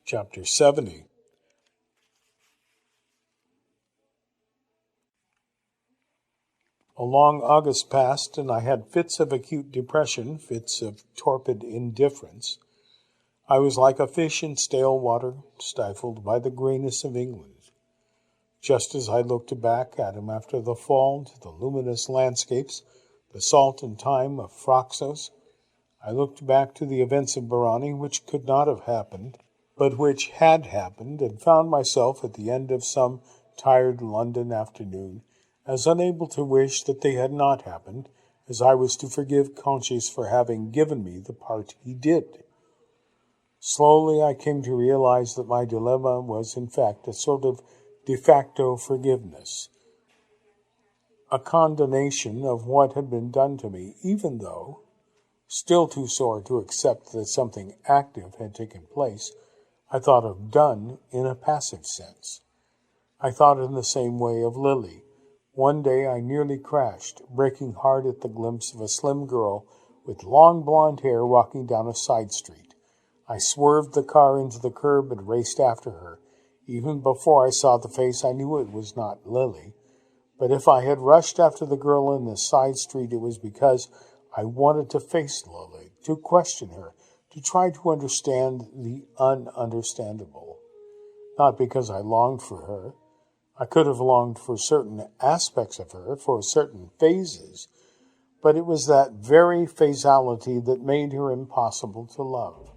Chapter 70. A long August passed, and I had fits of acute depression, fits of torpid indifference. I was like a fish in stale water, stifled by the greyness of England. Just as I looked back at him after the fall to the luminous landscapes, the salt and thyme of Phraxus, I looked back to the events of Barani which could not have happened, but which had happened, and found myself at the end of some tired London afternoon, as unable to wish that they had not happened, as I was to forgive Conscience for having given me the part he did. Slowly I came to realize that my dilemma was in fact a sort of de facto forgiveness, a condonation of what had been done to me, even though, still too sore to accept that something active had taken place, I thought of done in a passive sense. I thought in the same way of Lily. One day I nearly crashed, breaking hard at the glimpse of a slim girl with long blonde hair walking down a side street. I swerved the car into the curb and raced after her. Even before I saw the face, I knew it was not Lily. But if I had rushed after the girl in the side street, it was because I wanted to face Lily, to question her, to try to understand the ununderstandable. Not because I longed for her. I could have longed for certain aspects of her, for certain phases, but it was that very phasality that made her impossible to love.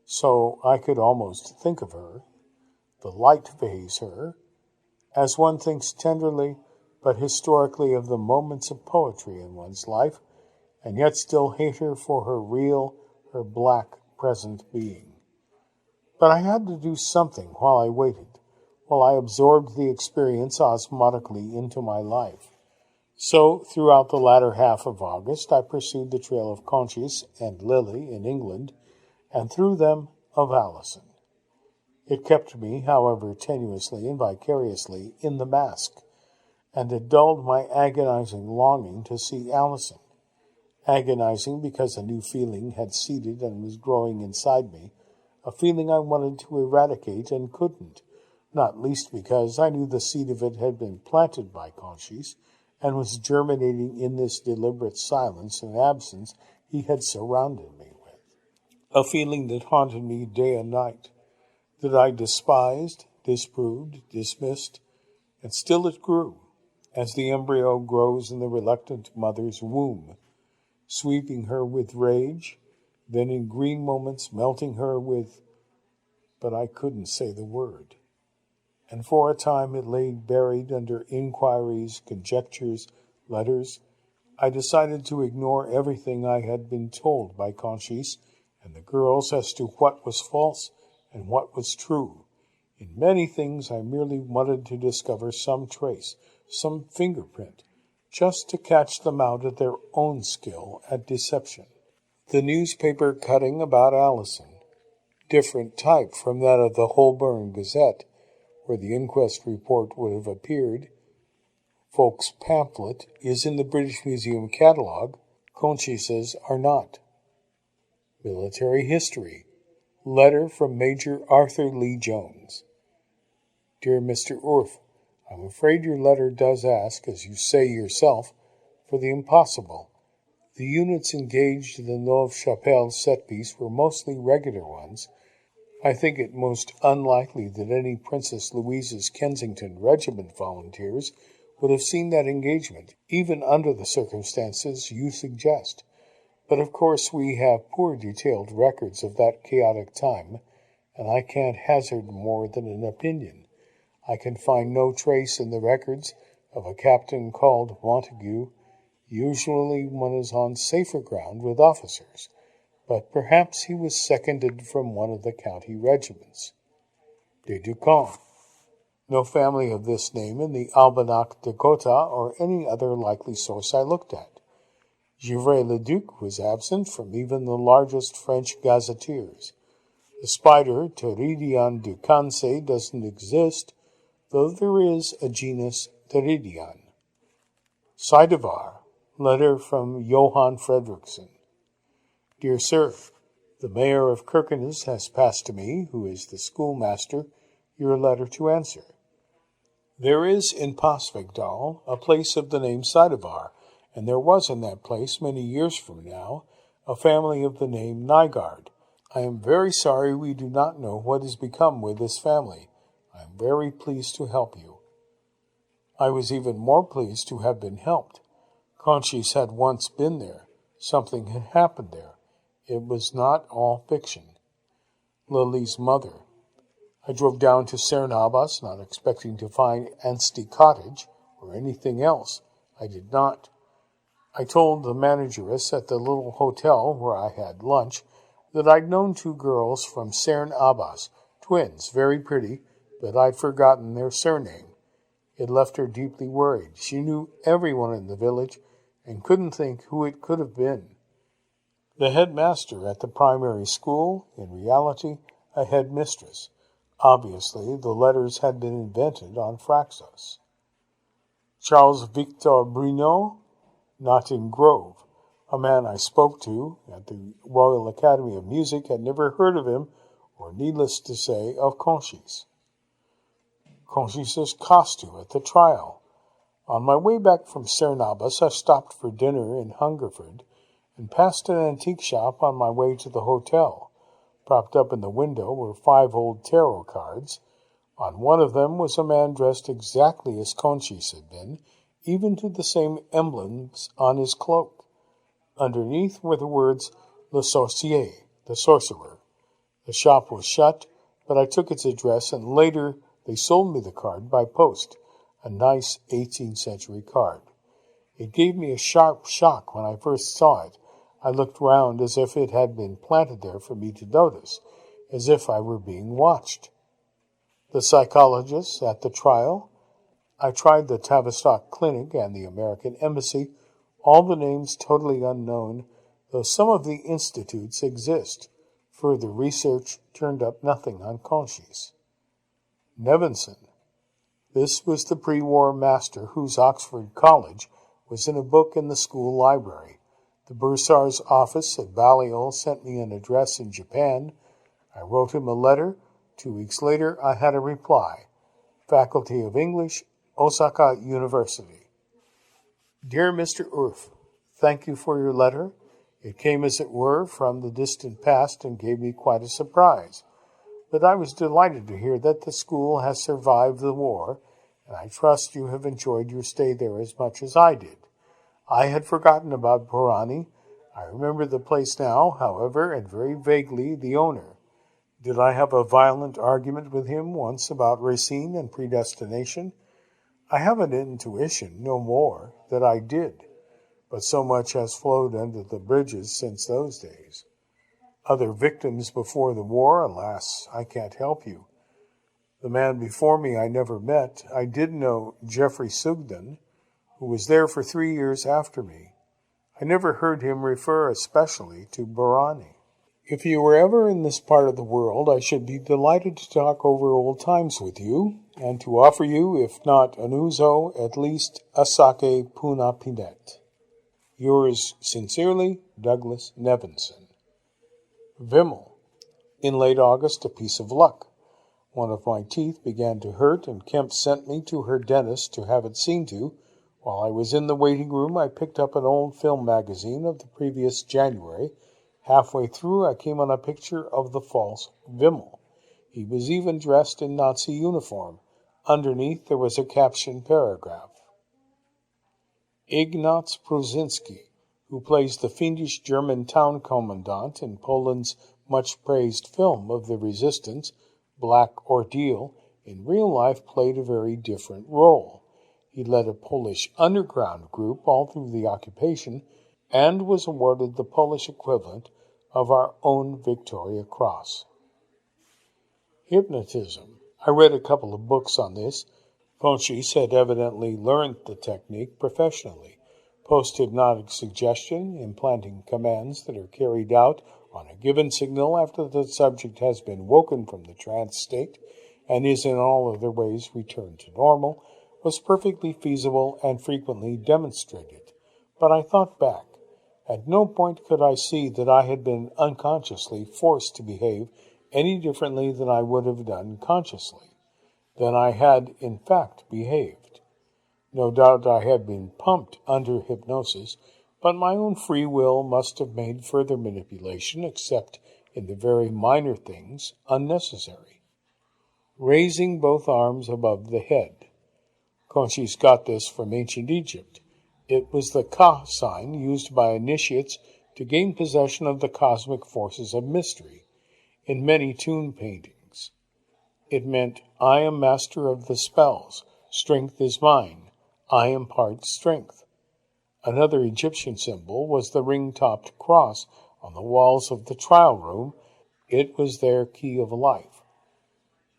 So I could almost think of her, the light phase her, as one thinks tenderly but historically of the moments of poetry in one's life, and yet still hate her for her real, her black present being. But I had to do something while I waited, while I absorbed the experience osmotically into my life. So, throughout the latter half of August, I pursued the trail of Conscience and Lily in England, and through them of Allison. It kept me, however tenuously and vicariously, in the mask, and it dulled my agonizing longing to see Allison. Agonizing because a new feeling had seeded and was growing inside me, a feeling I wanted to eradicate and couldn't, not least because I knew the seed of it had been planted by Conscience and was germinating in this deliberate silence and absence he had surrounded me with. A feeling that haunted me day and night, that I despised, disproved, dismissed, and still it grew, as the embryo grows in the reluctant mother's womb, sweeping her with rage, then in green moments melting her with, but I couldn't say the word. And for a time it lay buried under inquiries, conjectures, letters. I decided to ignore everything I had been told by Conscience and the girls as to what was false and what was true. In many things I merely wanted to discover some trace, some fingerprint, just to catch them out at their own skill at deception. The newspaper cutting about Allison, different type from that of the Holborn Gazette, where the inquest report would have appeared. Folk's pamphlet is in the British Museum catalogue. Conscience's are not. Military history. Letter from Major Arthur Lee Jones. Dear Mr. Orff, I'm afraid your letter does ask, as you say yourself, for the impossible. The units engaged in the Neuve Chapelle set-piece were mostly regular ones. I think it most unlikely that any Princess Louise's Kensington Regiment volunteers would have seen that engagement, even under the circumstances you suggest. But of course we have poor detailed records of that chaotic time, and I can't hazard more than an opinion. I can find no trace in the records of a captain called Montague. Usually one is on safer ground with officers, but perhaps he was seconded from one of the county regiments. De Ducamp. No family of this name in the Almanach de Gotha or any other likely source I looked at. Givray-le-Duc was absent from even the largest French gazetteers. The spider Pteridion ducanse doesn't exist, though there is a genus Pteridion. Seidevar, letter from Johann Frederickson. Dear Sir, The mayor of Kirkenes has passed to me, who is the schoolmaster, your letter to answer. There is in Pasvigdal a place of the name Seidovar, and there was in that place, many years from now, a family of the name Nygaard. I am very sorry we do not know what has become with this family. I am very pleased to help you. I was even more pleased to have been helped. Conchis had once been there. Something had happened there. It was not all fiction. Lily's mother. I drove down to Cernabas, not expecting to find Anstey Cottage or anything else. I did not. I told the manageress at the little hotel where I had lunch that I'd known two girls from Cernabas, twins, very pretty, but I'd forgotten their surname. It left her deeply worried. She knew everyone in the village and couldn't think who it could have been. The headmaster at the primary school, in reality, a headmistress. Obviously, the letters had been invented on Fraxos. Charles Victor Bruno, Notting Grove. A man I spoke to at the Royal Academy of Music had never heard of him, or needless to say, of Conchis. Conchis's costume at the trial. On my way back from Cernabas, I stopped for dinner in Hungerford and passed an antique shop on my way to the hotel. Propped up in the window were 5 old tarot cards. On one of them was a man dressed exactly as Conchis had been, even to the same emblems on his cloak. Underneath were the words, Le Sorcier, the sorcerer. The shop was shut, but I took its address, and later they sold me the card by post, a nice 18th century card. It gave me a sharp shock when I first saw it. I looked round as if it had been planted there for me to notice, as if I were being watched. The psychologists at the trial. I tried the Tavistock Clinic and the American Embassy, all the names totally unknown, though some of the institutes exist. Further research turned up nothing on Conchis. Nevinson. This was the pre-war master whose Oxford College was in a book in the school library. The bursar's office at Balliol sent me an address in Japan. I wrote him a letter. 2 weeks later, I had a reply. Faculty of English, Osaka University. Dear Mr. Urf, thank you for your letter. It came, as it were, from the distant past and gave me quite a surprise. But I was delighted to hear that the school has survived the war, and I trust you have enjoyed your stay there as much as I did. I had forgotten about Borani. I remember the place now, however, and very vaguely the owner. Did I have a violent argument with him once about Racine and predestination? I have an intuition, no more, that I did, but so much has flowed under the bridges since those days. Other victims before the war, alas, I can't help you. The man before me I never met. I did know Geoffrey Sugden, who was there for 3 years after me. I never heard him refer especially to Borani. If you were ever in this part of the world, I should be delighted to talk over old times with you, and to offer you, if not an ouzo, at least a sake puna pinet. Yours sincerely, Douglas Nevinson. Vimmel. In late August, a piece of luck. One of my teeth began to hurt, and Kemp sent me to her dentist to have it seen to. While I was in the waiting room, I picked up an old film magazine of the previous January. Halfway through, I came on a picture of the false Vimmel. He was even dressed in Nazi uniform. Underneath, there was a caption paragraph. Ignaz Prusinski, who plays the fiendish German town commandant in Poland's much-praised film of the resistance, Black Ordeal, in real life played a very different role. He led a Polish underground group all through the occupation and was awarded the Polish equivalent of our own Victoria Cross. Hypnotism. I read a couple of books on this. Conchis had evidently learned the technique professionally. Post-hypnotic suggestion, implanting commands that are carried out on a given signal after the subject has been woken from the trance state and is in all other ways returned to normal, was perfectly feasible and frequently demonstrated. But I thought back. At no point could I see that I had been unconsciously forced to behave any differently than I would have done consciously, than I had in fact behaved. No doubt I had been pumped under hypnosis, but my own free will must have made further manipulation, except in the very minor things, unnecessary. Raising both arms above the head. Conchis got this from ancient Egypt. It was the Ka sign used by initiates to gain possession of the cosmic forces of mystery in many tomb paintings. It meant, I am master of the spells, strength is mine, I impart strength. Another Egyptian symbol was the ring-topped cross on the walls of the trial room. It was their key of life.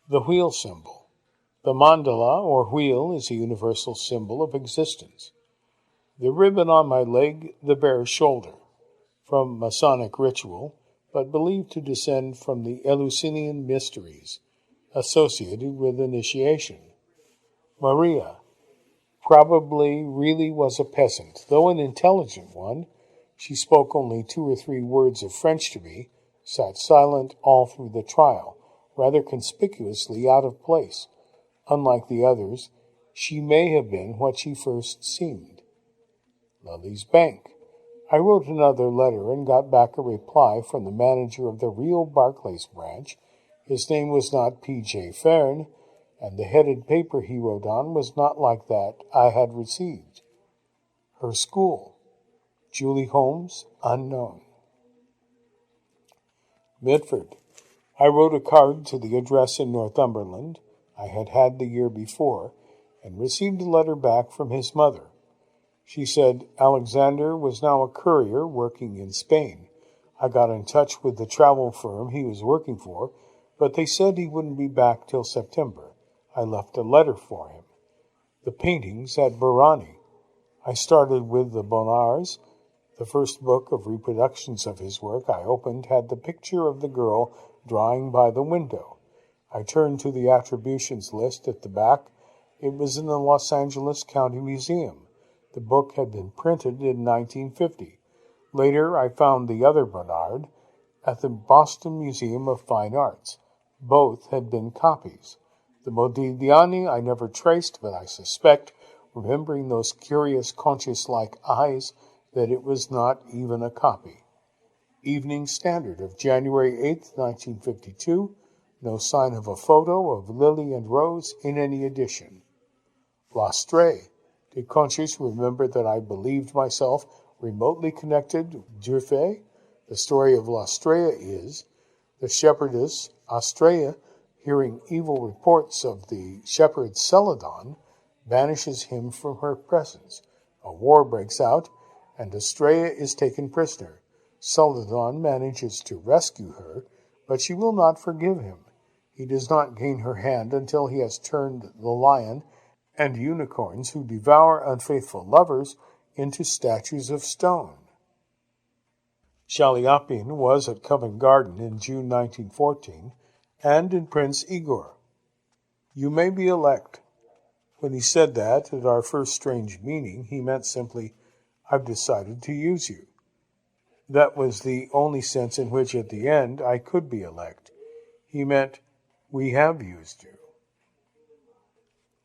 The wheel symbol. The mandala, or wheel, is a universal symbol of existence. The ribbon on my leg, the bare shoulder, from Masonic ritual, but believed to descend from the Eleusinian mysteries, associated with initiation. Maria probably really was a peasant, though an intelligent one. She spoke only 2 or 3 words of French to me, sat silent all through the trial, rather conspicuously out of place. Unlike the others, she may have been what she first seemed. Lily's Bank. I wrote another letter and got back a reply from the manager of the real Barclays branch. His name was not P.J. Fern, and the headed paper he wrote on was not like that I had received. Her school. Julie Holmes, unknown. Mitford. I wrote a card to the address in Northumberland I had had the year before, and received a letter back from his mother. She said Alexander was now a courier working in Spain. I got in touch with the travel firm he was working for, but they said he wouldn't be back till September. I left a letter for him. The paintings at Burani. I started with the Bonnards. The first book of reproductions of his work I opened had the picture of the girl drawing by the window. I turned to the attributions list at the back. It was in the Los Angeles County Museum. The book had been printed in 1950. Later, I found the other Bonnard at the Boston Museum of Fine Arts. Both had been copies. The Modigliani I never traced, but I suspect, remembering those curious Conchis-like eyes, that it was not even a copy. Evening Standard of January 8, 1952. No sign of a photo of Lily and Rose in any edition. L'Astrée. Did Conchis remember that I believed myself remotely connected with Durfee? The story of L'Astrée is, the shepherdess Astraea, hearing evil reports of the shepherd Celadon, banishes him from her presence. A war breaks out, and Astraea is taken prisoner. Celadon manages to rescue her, but she will not forgive him. He does not gain her hand until he has turned the lion and unicorns who devour unfaithful lovers into statues of stone. Chaliapin was at Covent Garden in June 1914, and in Prince Igor. You may be elect. When he said that, at our first strange meeting, he meant simply, I've decided to use you. That was the only sense in which, at the end, I could be elect. He meant, we have used you.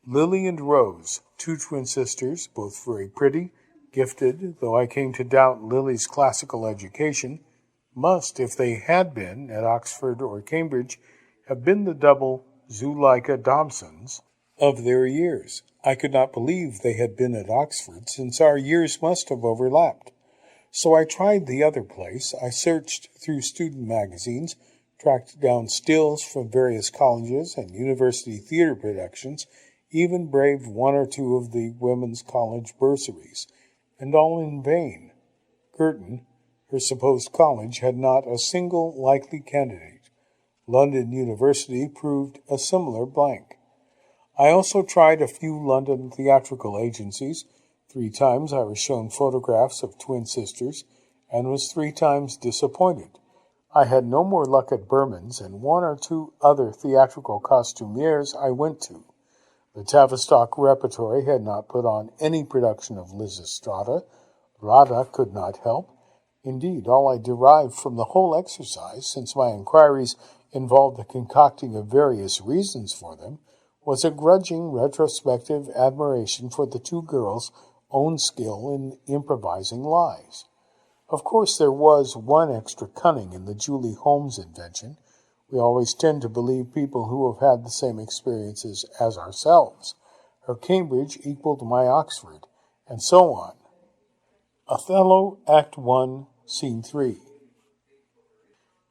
Lily and Rose, 2 twin sisters, both very pretty, gifted, though I came to doubt Lily's classical education, must, if they had been at Oxford or Cambridge, have been the double Zuleika Dobsons of their years. I could not believe they had been at Oxford, since our years must have overlapped. So I tried the other place. I searched through student magazines, tracked down stills from various colleges and university theater productions, even braved 1 or 2 of the women's college bursaries, and all in vain. Girton, her supposed college, had not a single likely candidate. London University proved a similar blank. I also tried a few London theatrical agencies. 3 times I was shown photographs of twin sisters, and was 3 times disappointed. I had no more luck at Berman's, and 1 or 2 other theatrical costumiers I went to. The Tavistock Repertory had not put on any production of Lysistrata. Rada could not help, Indeed, all I derived from the whole exercise, since my inquiries involved the concocting of various reasons for them, was a grudging retrospective admiration for the two girls' own skill in improvising lies. Of course, there was one extra cunning in the Julie Holmes invention. We always tend to believe people who have had the same experiences as ourselves. Her Cambridge equaled my Oxford, and so on. Othello, Act 1, Scene 3.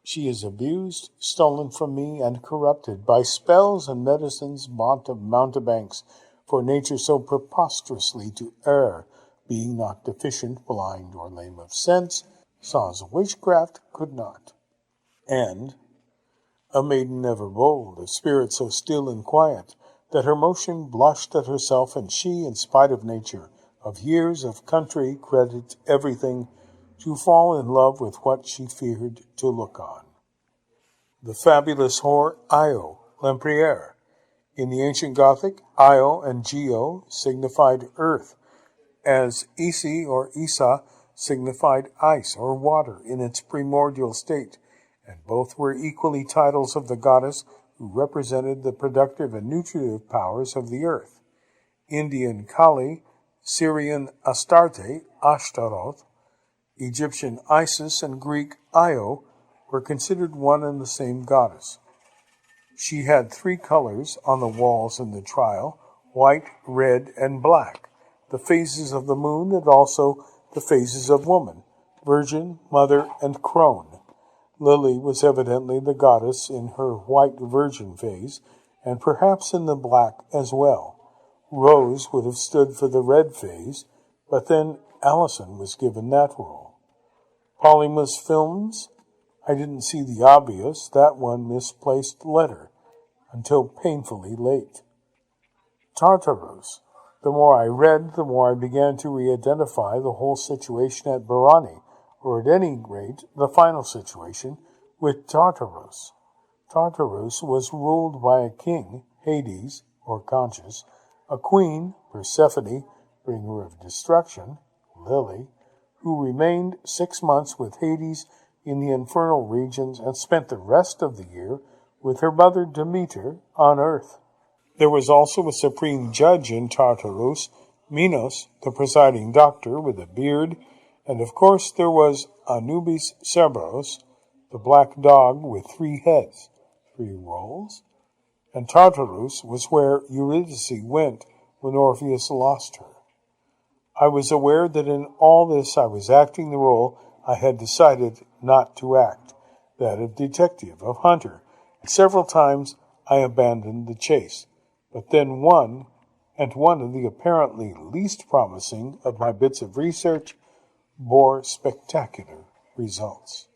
She is abused, stolen from me, and corrupted by spells and medicines bought of mountebanks, for nature so preposterously to err, being not deficient, blind, or lame of sense, saws witchcraft could not. And a maiden never bold, of spirit so still and quiet, that her motion blushed at herself, and she, in spite of nature, of years, of country, credit, everything, to fall in love with what she feared to look on. The fabulous whore Io, Lempriere. In the ancient Gothic, Io and Geo signified earth, as Isi or Isa signified ice or water in its primordial state, and both were equally titles of the goddess who represented the productive and nutritive powers of the earth. Indian Kali, Syrian Astarte, Ashtaroth, Egyptian Isis, and Greek Io were considered one and the same goddess. She had 3 colors on the walls in the trial, white, red, and black, the phases of the moon and also the phases of woman, virgin, mother, and crone. Lily was evidently the goddess in her white virgin phase, and perhaps in the black as well. Rose would have stood for the red phase, but then Allison was given that role. Polymus Films, I didn't see the obvious, that one misplaced letter, until painfully late. Tartarus. The more I read, the more I began to re-identify the whole situation at Barani, or at any rate, the final situation, with Tartarus. Tartarus was ruled by a king, Hades, or Conscious, a queen, Persephone, bringer of destruction, Lily, who remained 6 months with Hades in the infernal regions and spent the rest of the year with her mother Demeter on earth. There was also a supreme judge in Tartarus, Minos, the presiding doctor with a beard, and of course there was Anubis Cerberus, the black dog with 3 heads, 3 roles, and Tartarus was where Eurydice went when Orpheus lost her. I was aware that in all this I was acting the role I had decided not to act, that of detective, of hunter, and several times I abandoned the chase. But then one of the apparently least promising of my bits of research, bore spectacular results.